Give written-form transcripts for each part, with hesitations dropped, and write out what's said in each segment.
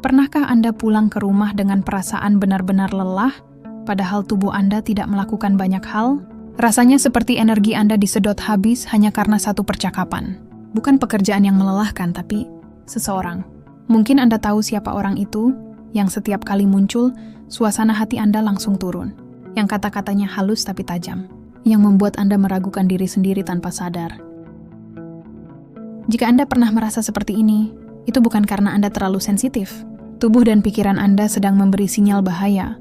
Pernahkah Anda pulang ke rumah dengan perasaan benar-benar lelah, padahal tubuh Anda tidak melakukan banyak hal? Rasanya seperti energi Anda disedot habis hanya karena satu percakapan. Bukan pekerjaan yang melelahkan, tapi seseorang. Mungkin Anda tahu siapa orang itu, yang setiap kali muncul, suasana hati Anda langsung turun. Yang kata-katanya halus tapi tajam. Yang membuat Anda meragukan diri sendiri tanpa sadar. Jika Anda pernah merasa seperti ini, itu bukan karena Anda terlalu sensitif. Tubuh dan pikiran Anda sedang memberi sinyal bahaya,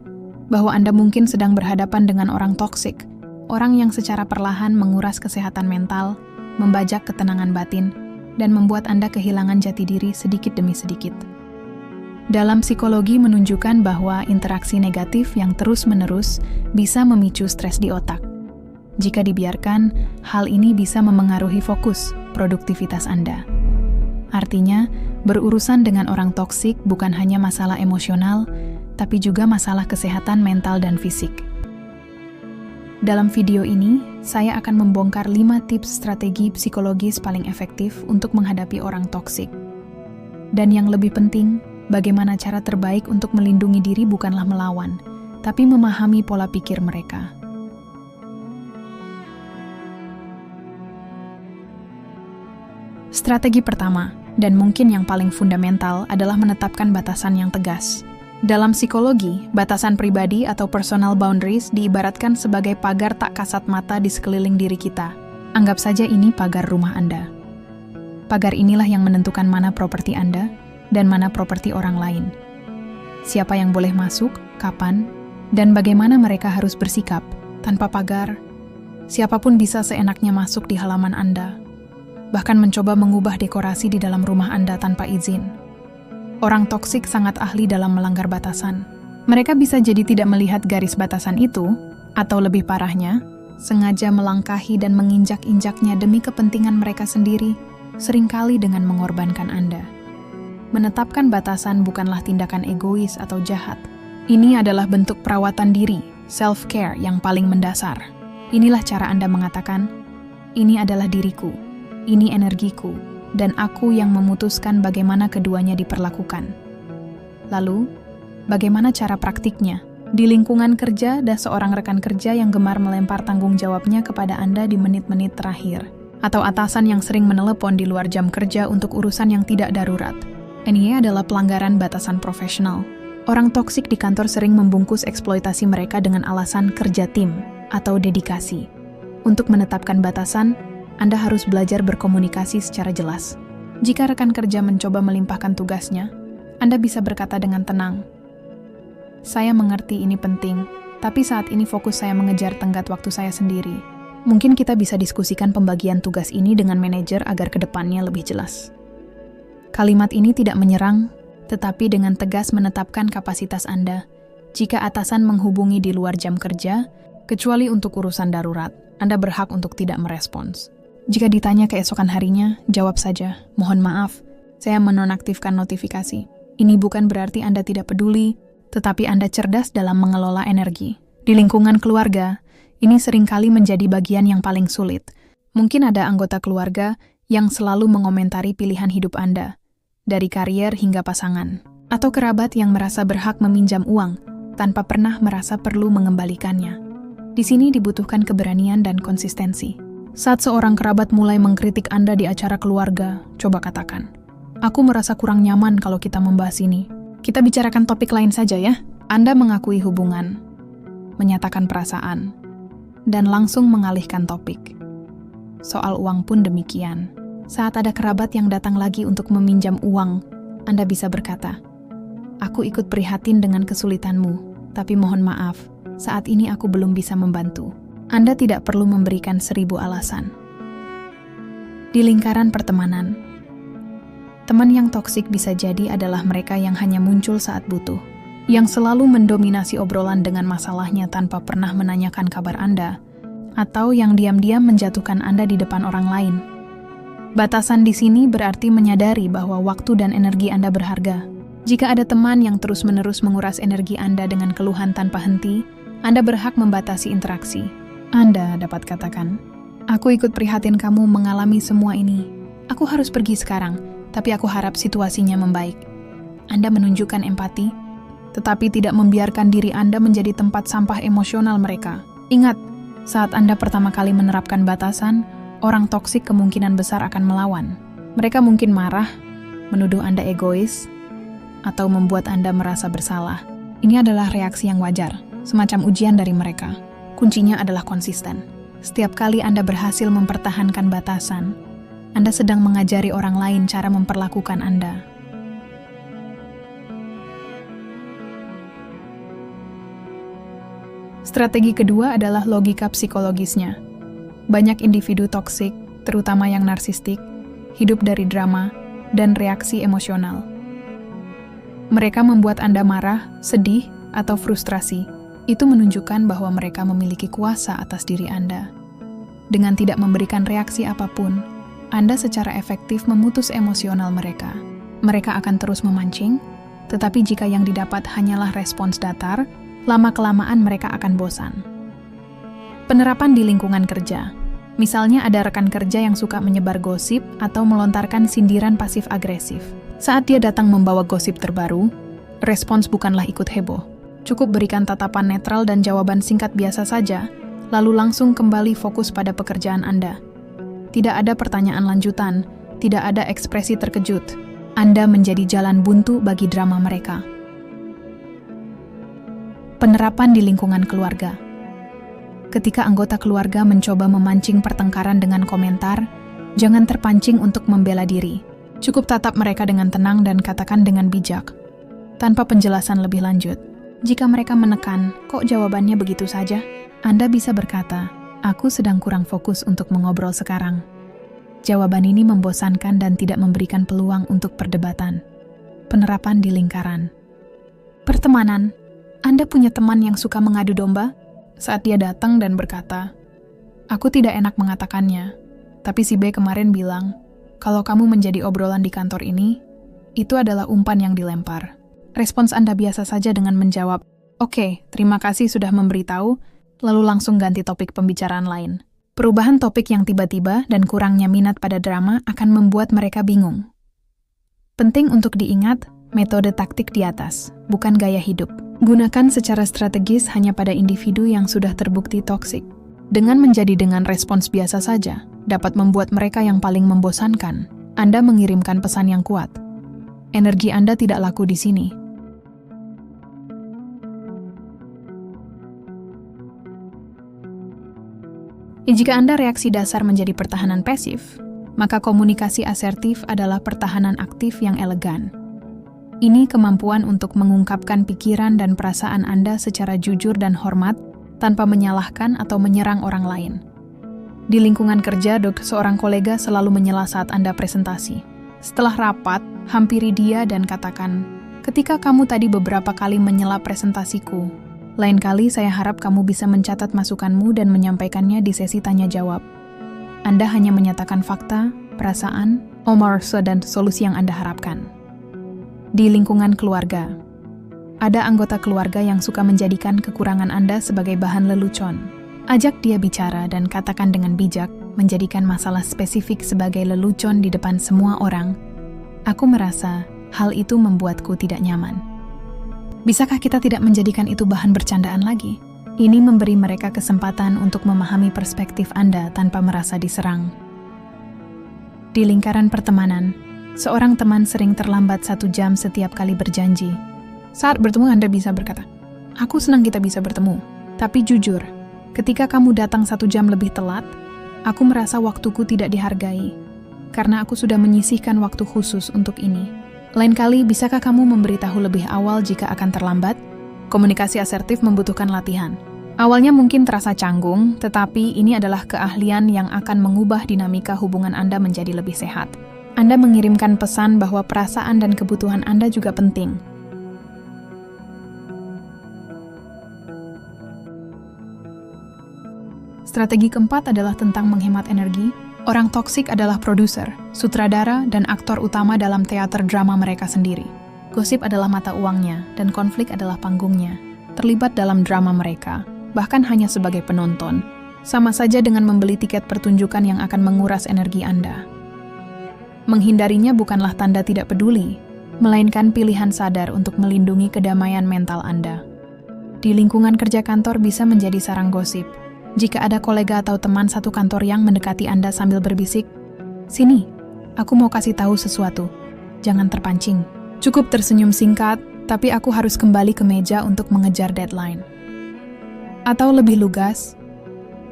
bahwa Anda mungkin sedang berhadapan dengan orang toksik, orang yang secara perlahan menguras kesehatan mental, membajak ketenangan batin, dan membuat Anda kehilangan jati diri sedikit demi sedikit. Dalam psikologi menunjukkan bahwa interaksi negatif yang terus-menerus bisa memicu stres di otak. Jika dibiarkan, hal ini bisa memengaruhi fokus, produktivitas Anda. Artinya, berurusan dengan orang toksik bukan hanya masalah emosional, tapi juga masalah kesehatan mental dan fisik. Dalam video ini, saya akan membongkar 5 tips strategi psikologis paling efektif untuk menghadapi orang toksik. Dan yang lebih penting, bagaimana cara terbaik untuk melindungi diri bukanlah melawan, tapi memahami pola pikir mereka. Strategi pertama, dan mungkin yang paling fundamental, adalah menetapkan batasan yang tegas. Dalam psikologi, batasan pribadi atau personal boundaries diibaratkan sebagai pagar tak kasat mata di sekeliling diri kita. Anggap saja ini pagar rumah Anda. Pagar inilah yang menentukan mana properti Anda dan mana properti orang lain. Siapa yang boleh masuk, kapan, dan bagaimana mereka harus bersikap. Tanpa pagar, siapapun bisa seenaknya masuk di halaman Anda, bahkan mencoba mengubah dekorasi di dalam rumah Anda tanpa izin. Orang toksik sangat ahli dalam melanggar batasan. Mereka bisa jadi tidak melihat garis batasan itu, atau lebih parahnya, sengaja melangkahi dan menginjak-injaknya demi kepentingan mereka sendiri, seringkali dengan mengorbankan Anda. Menetapkan batasan bukanlah tindakan egois atau jahat. Ini adalah bentuk perawatan diri, self-care yang paling mendasar. Inilah cara Anda mengatakan, ini adalah diriku. Ini energiku, dan aku yang memutuskan bagaimana keduanya diperlakukan. Lalu, bagaimana cara praktiknya? Di lingkungan kerja, ada seorang rekan kerja yang gemar melempar tanggung jawabnya kepada Anda di menit-menit terakhir. Atau atasan yang sering menelepon di luar jam kerja untuk urusan yang tidak darurat. Ini adalah pelanggaran batasan profesional. Orang toksik di kantor sering membungkus eksploitasi mereka dengan alasan kerja tim atau dedikasi. Untuk menetapkan batasan, Anda harus belajar berkomunikasi secara jelas. Jika rekan kerja mencoba melimpahkan tugasnya, Anda bisa berkata dengan tenang, "Saya mengerti ini penting, tapi saat ini fokus saya mengejar tenggat waktu saya sendiri. Mungkin kita bisa diskusikan pembagian tugas ini dengan manajer agar kedepannya lebih jelas." Kalimat ini tidak menyerang, tetapi dengan tegas menetapkan kapasitas Anda. Jika atasan menghubungi di luar jam kerja, kecuali untuk urusan darurat, Anda berhak untuk tidak merespons. Jika ditanya keesokan harinya, jawab saja, "Mohon maaf, saya menonaktifkan notifikasi." Ini bukan berarti Anda tidak peduli, tetapi Anda cerdas dalam mengelola energi. Di lingkungan keluarga, ini seringkali menjadi bagian yang paling sulit. Mungkin ada anggota keluarga yang selalu mengomentari pilihan hidup Anda, dari karier hingga pasangan, atau kerabat yang merasa berhak meminjam uang tanpa pernah merasa perlu mengembalikannya. Di sini dibutuhkan keberanian dan konsistensi. Saat seorang kerabat mulai mengkritik Anda di acara keluarga, coba katakan, "Aku merasa kurang nyaman kalau kita membahas ini. Kita bicarakan topik lain saja ya." Anda mengakui hubungan, menyatakan perasaan, dan langsung mengalihkan topik. Soal uang pun demikian. Saat ada kerabat yang datang lagi untuk meminjam uang, Anda bisa berkata, "Aku ikut prihatin dengan kesulitanmu, tapi mohon maaf, saat ini aku belum bisa membantu." Anda tidak perlu memberikan 1000 alasan. Di lingkaran pertemanan, teman yang toksik bisa jadi adalah mereka yang hanya muncul saat butuh, yang selalu mendominasi obrolan dengan masalahnya tanpa pernah menanyakan kabar Anda, atau yang diam-diam menjatuhkan Anda di depan orang lain. Batasan di sini berarti menyadari bahwa waktu dan energi Anda berharga. Jika ada teman yang terus-menerus menguras energi Anda dengan keluhan tanpa henti, Anda berhak membatasi interaksi. Anda dapat katakan, "Aku ikut prihatin kamu mengalami semua ini. Aku harus pergi sekarang, tapi aku harap situasinya membaik." Anda menunjukkan empati, tetapi tidak membiarkan diri Anda menjadi tempat sampah emosional mereka. Ingat, saat Anda pertama kali menerapkan batasan, orang toksik kemungkinan besar akan melawan. Mereka mungkin marah, menuduh Anda egois, atau membuat Anda merasa bersalah. Ini adalah reaksi yang wajar, semacam ujian dari mereka. Kuncinya adalah konsisten. Setiap kali Anda berhasil mempertahankan batasan, Anda sedang mengajari orang lain cara memperlakukan Anda. Strategi kedua adalah logika psikologisnya. Banyak individu toksik, terutama yang narsistik, hidup dari drama dan reaksi emosional. Mereka membuat Anda marah, sedih, atau frustrasi. Itu menunjukkan bahwa mereka memiliki kuasa atas diri Anda. Dengan tidak memberikan reaksi apapun, Anda secara efektif memutus emosional mereka. Mereka akan terus memancing, tetapi jika yang didapat hanyalah respons datar, lama-kelamaan mereka akan bosan. Penerapan di lingkungan kerja. Misalnya ada rekan kerja yang suka menyebar gosip atau melontarkan sindiran pasif-agresif. Saat dia datang membawa gosip terbaru, respons bukanlah ikut heboh. Cukup berikan tatapan netral dan jawaban singkat biasa saja, lalu langsung kembali fokus pada pekerjaan Anda. Tidak ada pertanyaan lanjutan, tidak ada ekspresi terkejut. Anda menjadi jalan buntu bagi drama mereka. Penerapan di lingkungan keluarga. Ketika anggota keluarga mencoba memancing pertengkaran dengan komentar, jangan terpancing untuk membela diri. Cukup tatap mereka dengan tenang dan katakan dengan bijak, tanpa penjelasan lebih lanjut. Jika mereka menekan, kok jawabannya begitu saja? Anda bisa berkata, aku sedang kurang fokus untuk mengobrol sekarang. Jawaban ini membosankan dan tidak memberikan peluang untuk perdebatan. Penerapan di lingkaran. Pertemanan. Anda punya teman yang suka mengadu domba? Saat dia datang dan berkata, aku tidak enak mengatakannya, tapi si B kemarin bilang, kalau kamu menjadi obrolan di kantor ini, itu adalah umpan yang dilempar. Respons Anda biasa saja dengan menjawab, oke, terima kasih sudah memberitahu, lalu langsung ganti topik pembicaraan lain. Perubahan topik yang tiba-tiba dan kurangnya minat pada drama akan membuat mereka bingung. Penting untuk diingat, metode taktik di atas, bukan gaya hidup. Gunakan secara strategis hanya pada individu yang sudah terbukti toksik. Dengan menjadi dengan respons biasa saja, dapat membuat mereka yang paling membosankan. Anda mengirimkan pesan yang kuat. Energi Anda tidak laku di sini. Jika Anda reaksi dasar menjadi pertahanan pasif, maka komunikasi asertif adalah pertahanan aktif yang elegan. Ini kemampuan untuk mengungkapkan pikiran dan perasaan Anda secara jujur dan hormat tanpa menyalahkan atau menyerang orang lain. Di lingkungan kerja, seorang kolega selalu menyela saat Anda presentasi. Setelah rapat, hampiri dia dan katakan, ketika kamu tadi beberapa kali menyela presentasiku, lain kali saya harap kamu bisa mencatat masukanmu dan menyampaikannya di sesi tanya-jawab. Anda hanya menyatakan fakta, perasaan, dan solusi yang Anda harapkan. Di lingkungan keluarga, ada anggota keluarga yang suka menjadikan kekurangan Anda sebagai bahan lelucon. Ajak dia bicara dan katakan dengan bijak, menjadikan masalah spesifik sebagai lelucon di depan semua orang. Aku merasa hal itu membuatku tidak nyaman. Bisakah kita tidak menjadikan itu bahan bercandaan lagi? Ini memberi mereka kesempatan untuk memahami perspektif Anda tanpa merasa diserang. Di lingkaran pertemanan, seorang teman sering terlambat 1 jam setiap kali berjanji. Saat bertemu Anda bisa berkata, aku senang kita bisa bertemu, tapi jujur, ketika kamu datang 1 jam lebih telat, aku merasa waktuku tidak dihargai, karena aku sudah menyisihkan waktu khusus untuk ini. Lain kali, bisakah kamu memberitahu lebih awal jika akan terlambat? Komunikasi asertif membutuhkan latihan. Awalnya mungkin terasa canggung, tetapi ini adalah keahlian yang akan mengubah dinamika hubungan Anda menjadi lebih sehat. Anda mengirimkan pesan bahwa perasaan dan kebutuhan Anda juga penting. Strategi keempat adalah tentang menghemat energi. Orang toksik adalah produser, sutradara, dan aktor utama dalam teater drama mereka sendiri. Gosip adalah mata uangnya, dan konflik adalah panggungnya. Terlibat dalam drama mereka, bahkan hanya sebagai penonton, sama saja dengan membeli tiket pertunjukan yang akan menguras energi Anda. Menghindarinya bukanlah tanda tidak peduli, melainkan pilihan sadar untuk melindungi kedamaian mental Anda. Di lingkungan kerja kantor bisa menjadi sarang gosip. Jika ada kolega atau teman satu kantor yang mendekati Anda sambil berbisik, "Sini, aku mau kasih tahu sesuatu. Jangan terpancing." Cukup tersenyum singkat, tapi aku harus kembali ke meja untuk mengejar deadline. Atau lebih lugas,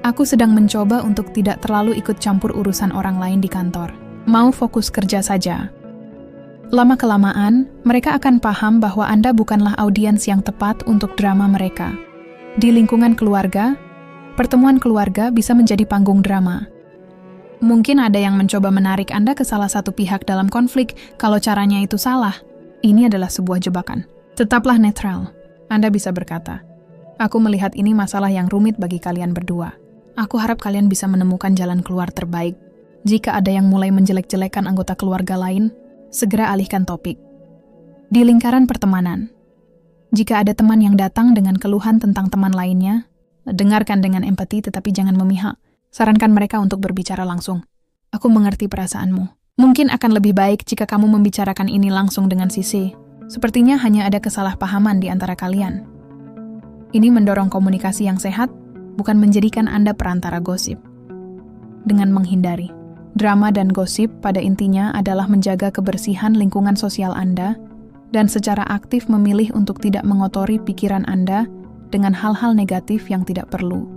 aku sedang mencoba untuk tidak terlalu ikut campur urusan orang lain di kantor. Mau fokus kerja saja. Lama-kelamaan, mereka akan paham bahwa Anda bukanlah audiens yang tepat untuk drama mereka. Di lingkungan keluarga, pertemuan keluarga bisa menjadi panggung drama. Mungkin ada yang mencoba menarik Anda ke salah satu pihak dalam konflik. Kalau caranya itu salah, ini adalah sebuah jebakan. Tetaplah netral. Anda bisa berkata, "Aku melihat ini masalah yang rumit bagi kalian berdua. Aku harap kalian bisa menemukan jalan keluar terbaik. Jika ada yang mulai menjelek-jelekan anggota keluarga lain, segera alihkan topik." Di lingkaran pertemanan, jika ada teman yang datang dengan keluhan tentang teman lainnya, dengarkan dengan empati tetapi jangan memihak. Sarankan mereka untuk berbicara langsung. "Aku mengerti perasaanmu. Mungkin akan lebih baik jika kamu membicarakan ini langsung dengan Sisi. Sepertinya hanya ada kesalahpahaman di antara kalian." Ini mendorong komunikasi yang sehat, bukan menjadikan Anda perantara gosip. Dengan menghindari drama dan gosip, pada intinya adalah menjaga kebersihan lingkungan sosial Anda dan secara aktif memilih untuk tidak mengotori pikiran Anda dengan hal-hal negatif yang tidak perlu.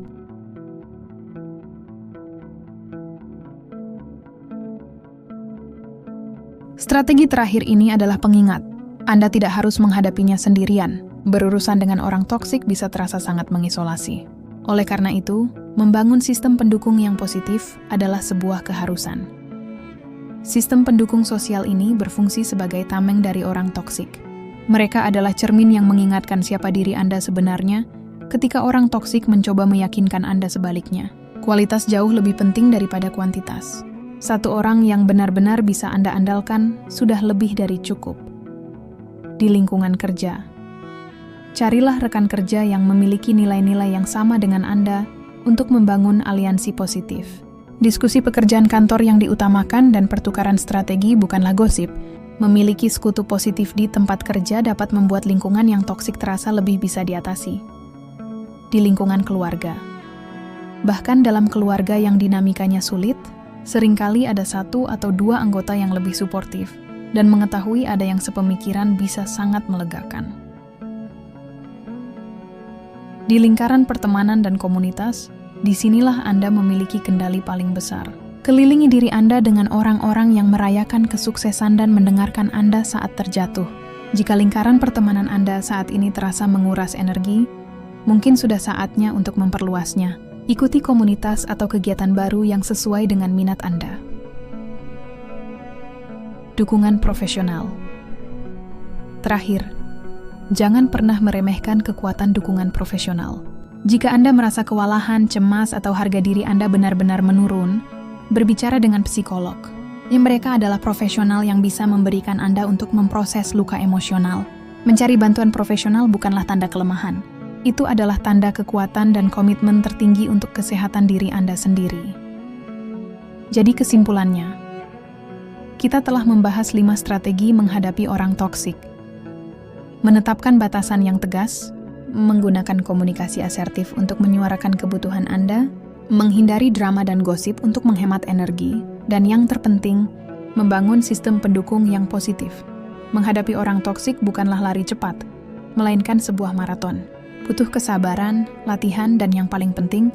Strategi terakhir ini adalah pengingat. Anda tidak harus menghadapinya sendirian. Berurusan dengan orang toksik bisa terasa sangat mengisolasi. Oleh karena itu, membangun sistem pendukung yang positif adalah sebuah keharusan. Sistem pendukung sosial ini berfungsi sebagai tameng dari orang toksik. Mereka adalah cermin yang mengingatkan siapa diri Anda sebenarnya ketika orang toksik mencoba meyakinkan Anda sebaliknya. Kualitas jauh lebih penting daripada kuantitas. Satu orang yang benar-benar bisa Anda andalkan sudah lebih dari cukup. Di lingkungan kerja, carilah rekan kerja yang memiliki nilai-nilai yang sama dengan Anda untuk membangun aliansi positif. Diskusi pekerjaan kantor yang diutamakan dan pertukaran strategi bukanlah gosip. Memiliki sekutu positif di tempat kerja dapat membuat lingkungan yang toksik terasa lebih bisa diatasi. Di lingkungan keluarga, bahkan dalam keluarga yang dinamikanya sulit, seringkali ada satu atau dua anggota yang lebih suportif, dan mengetahui ada yang sepemikiran bisa sangat melegakan. Di lingkaran pertemanan dan komunitas, disinilah Anda memiliki kendali paling besar. Kelilingi diri Anda dengan orang-orang yang merayakan kesuksesan dan mendengarkan Anda saat terjatuh. Jika lingkaran pertemanan Anda saat ini terasa menguras energi, mungkin sudah saatnya untuk memperluasnya. Ikuti komunitas atau kegiatan baru yang sesuai dengan minat Anda. Dukungan profesional. Terakhir, jangan pernah meremehkan kekuatan dukungan profesional. Jika Anda merasa kewalahan, cemas, atau harga diri Anda benar-benar menurun, berbicara dengan psikolog. Mereka adalah profesional yang bisa memberikan Anda untuk memproses luka emosional. Mencari bantuan profesional bukanlah tanda kelemahan. Itu adalah tanda kekuatan dan komitmen tertinggi untuk kesehatan diri Anda sendiri. Jadi kesimpulannya, kita telah membahas 5 strategi menghadapi orang toksik. Menetapkan batasan yang tegas, menggunakan komunikasi asertif untuk menyuarakan kebutuhan Anda, menghindari drama dan gosip untuk menghemat energi, dan yang terpenting, membangun sistem pendukung yang positif. Menghadapi orang toksik bukanlah lari cepat, melainkan sebuah maraton. Butuh kesabaran, latihan, dan yang paling penting,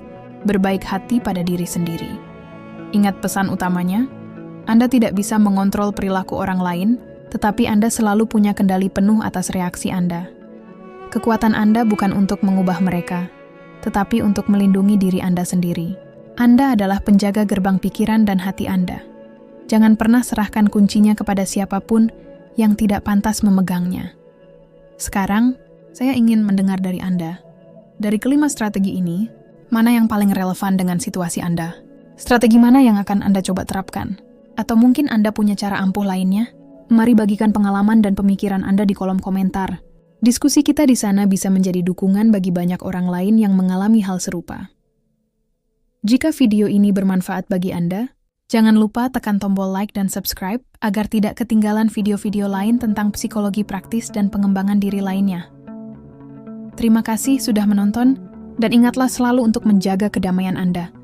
berbaik hati pada diri sendiri. Ingat pesan utamanya, Anda tidak bisa mengontrol perilaku orang lain, tetapi Anda selalu punya kendali penuh atas reaksi Anda. Kekuatan Anda bukan untuk mengubah mereka, tetapi untuk melindungi diri Anda sendiri. Anda adalah penjaga gerbang pikiran dan hati Anda. Jangan pernah serahkan kuncinya kepada siapapun yang tidak pantas memegangnya. Sekarang, saya ingin mendengar dari Anda. Dari kelima strategi ini, mana yang paling relevan dengan situasi Anda? Strategi mana yang akan Anda coba terapkan? Atau mungkin Anda punya cara ampuh lainnya? Mari bagikan pengalaman dan pemikiran Anda di kolom komentar. Diskusi kita di sana bisa menjadi dukungan bagi banyak orang lain yang mengalami hal serupa. Jika video ini bermanfaat bagi Anda, Jangan lupa tekan tombol like dan subscribe agar tidak ketinggalan video-video lain tentang psikologi praktis dan pengembangan diri lainnya. Terima kasih sudah menonton, dan ingatlah selalu untuk menjaga kedamaian Anda.